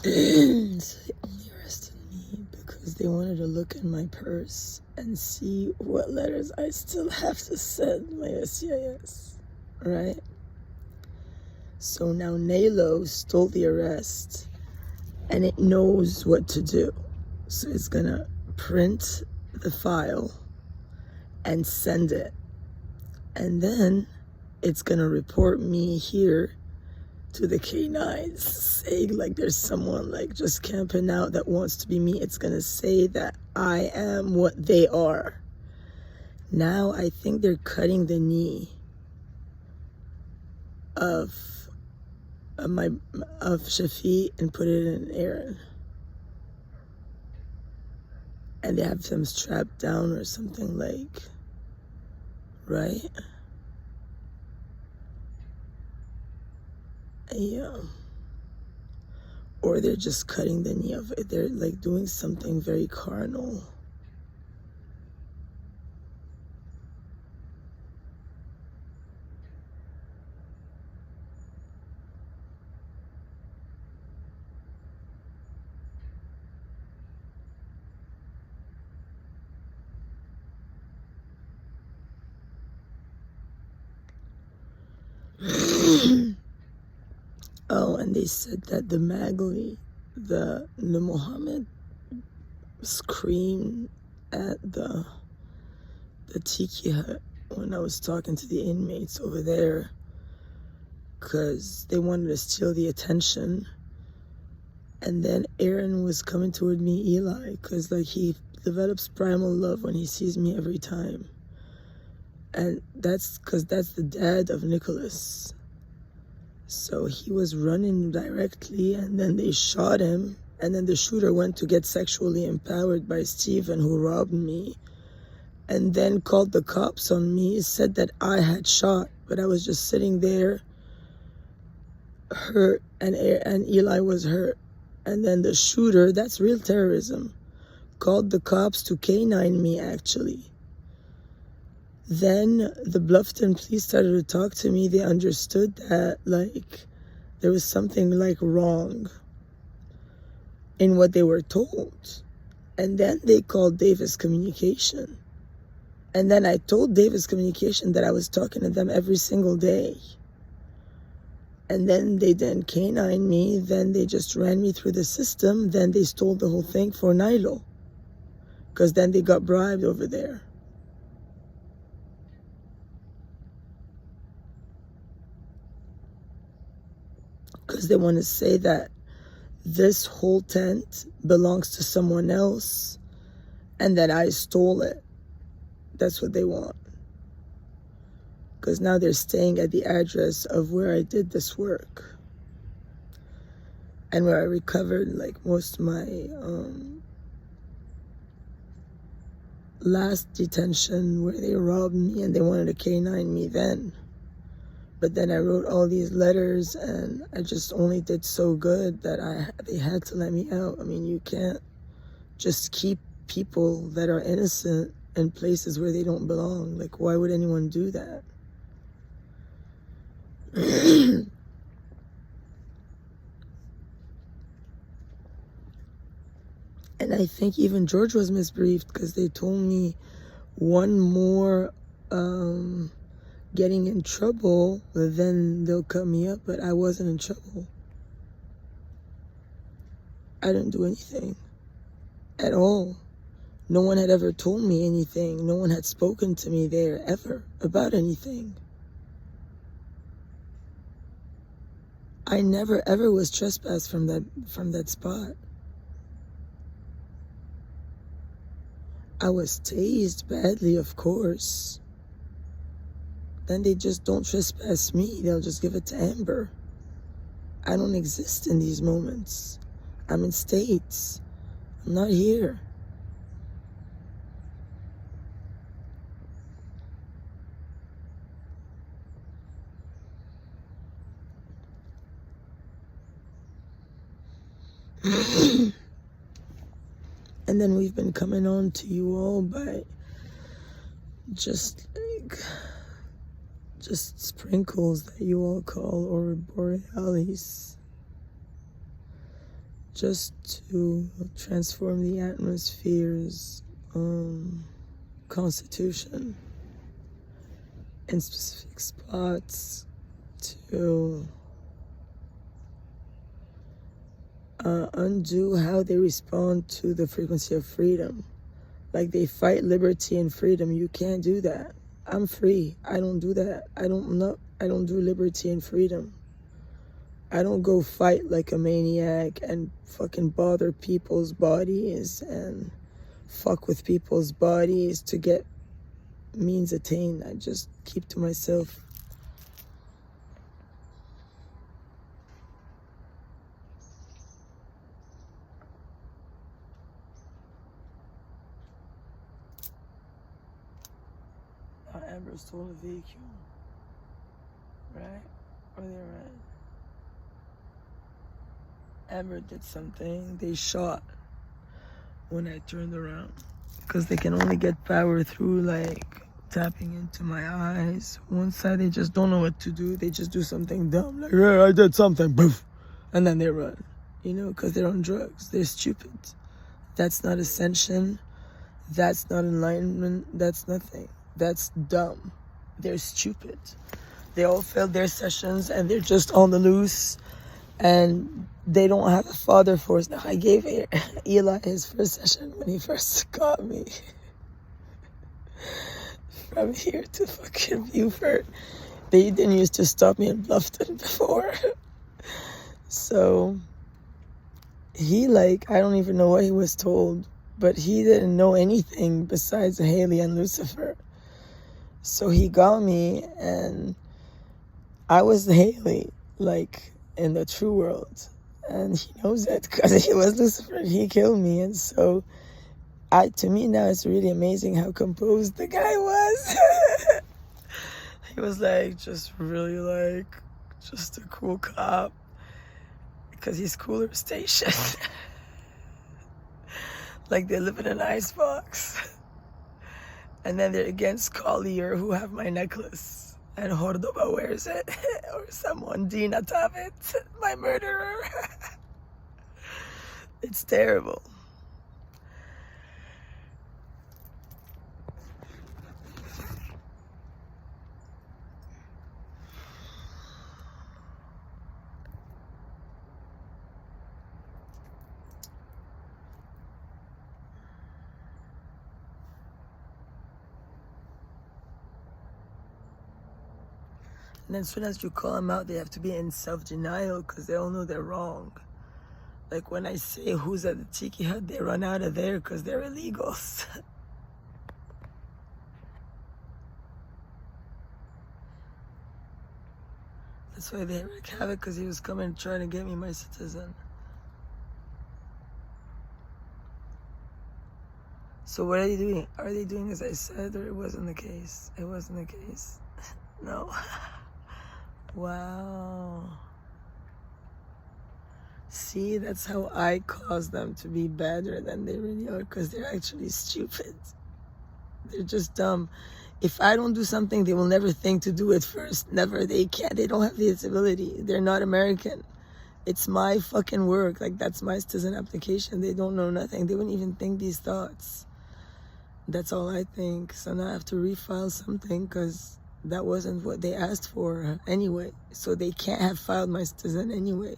So they only arrested me because they wanted to look in my purse and see what letters I still have to send my SCIS, right? So now NALO stole the arrest and it knows what to do. So it's gonna print the file and send it. And then it's gonna report me here to the K9s, saying like there's someone like just camping out that wants to be me. It's gonna say that I am what they are. Now I think they're cutting the knee of Shafi and put it in Aaron. And they have them strapped down or something like, right? Yeah. Or they're just cutting the knee of it. They're like doing something very carnal. Oh, and they said that the Magli, the Muhammad screamed at the tiki hut when I was talking to the inmates over there because they wanted to steal the attention. And then Aaron was coming toward me, Eli, because like he develops primal love when he sees me every time. And that's because that's the dad of Nicholas. So he was running directly and then they shot him. And then the shooter went to get sexually empowered by Stephen, who robbed me. And then called the cops on me, said that I had shot. But I was just sitting there, hurt, and Eli was hurt. And then the shooter, that's real terrorism, called the cops to K9 me, actually. Then the Bluffton police started to talk to me. They understood that, like, there was something, like, wrong in what they were told. And then they called Davis Communication. And then I told Davis Communication that I was talking to them every single day. And then they didn't K9 me. Then they just ran me through the system. Then they stole the whole thing for Nilo. Because then they got bribed over there. Because they want to say that this whole tent belongs to someone else and that I stole it. That's what they want. Because now they're staying at the address of where I did this work and where I recovered like most of my last detention, where they robbed me and they wanted to K9 me then. But then I wrote all these letters and I just only did so good that they had to let me out. I mean, you can't just keep people that are innocent in places where they don't belong. Like, why would anyone do that? And I think even George was misbriefed because they told me one more getting in trouble, then they'll cut me up, but I wasn't in trouble. I didn't do anything at all. No one had ever told me anything. No one had spoken to me there ever about anything. I never ever was trespassed from that spot. I was tased badly, of course. Then they just don't trespass me. They'll just give it to Amber. I don't exist in these moments. I'm in States. I'm not here. And then we've been coming on to you all by just sprinkles that you all call aurora borealis. just to transform the atmosphere's constitution in specific spots to undo how they respond to the frequency of freedom. Like they fight liberty and freedom. You can't do that. I'm free. I don't do that. I don't do liberty and freedom. I don't go fight like a maniac and fucking bother people's bodies and fuck with people's bodies to get means attained. I just keep to myself. Amber stole a vehicle, right? Or they ran. Amber did something. They shot when I turned around because they can only get power through like tapping into my eyes. One side they just don't know what to do. They just do something dumb like, yeah, I did something, poof, and then they run. You know, because they're on drugs. They're stupid. That's not ascension. That's not enlightenment. That's nothing. That's dumb. They're stupid. They all failed their sessions and they're just on the loose and they don't have a father force. Now, I gave Eli his first session when he first got me. From here to fucking Beaufort. They didn't used to stop me in Bluffton before. So, he like, I don't even know what he was told, but he didn't know anything besides Haley and Lucifer. So he got me, and I was Haley, like, in the true world. And he knows it because he was Lucifer. He killed me. And so, to me now, it's really amazing how composed the guy was. He was, like, just really, like, just a cool cop. Because he's cooler station. Like, they live in an icebox. And then they're against Collier, who have my necklace. And Cordoba wears it. Or someone, Dina, have it. My murderer. It's terrible. And then as soon as you call them out, they have to be in self-denial because they all know they're wrong. Like when I say who's at the tiki hut, they run out of there because they're illegals. That's why they wreak havoc, because he was coming trying to get me my citizen. So what are they doing? Are they doing as I said, or it wasn't the case? It wasn't the case. No. Wow. See, that's how I cause them to be better than they really are, because they're actually stupid. They're just dumb. If I don't do something, they will never think to do it first. Never. They can't. They don't have the ability. They're not American. It's my fucking work. Like, that's my citizen application. They don't know nothing. They wouldn't even think these thoughts. That's all I think. So now I have to refile something because that wasn't what they asked for anyway. So they can't have filed my citizen anyway.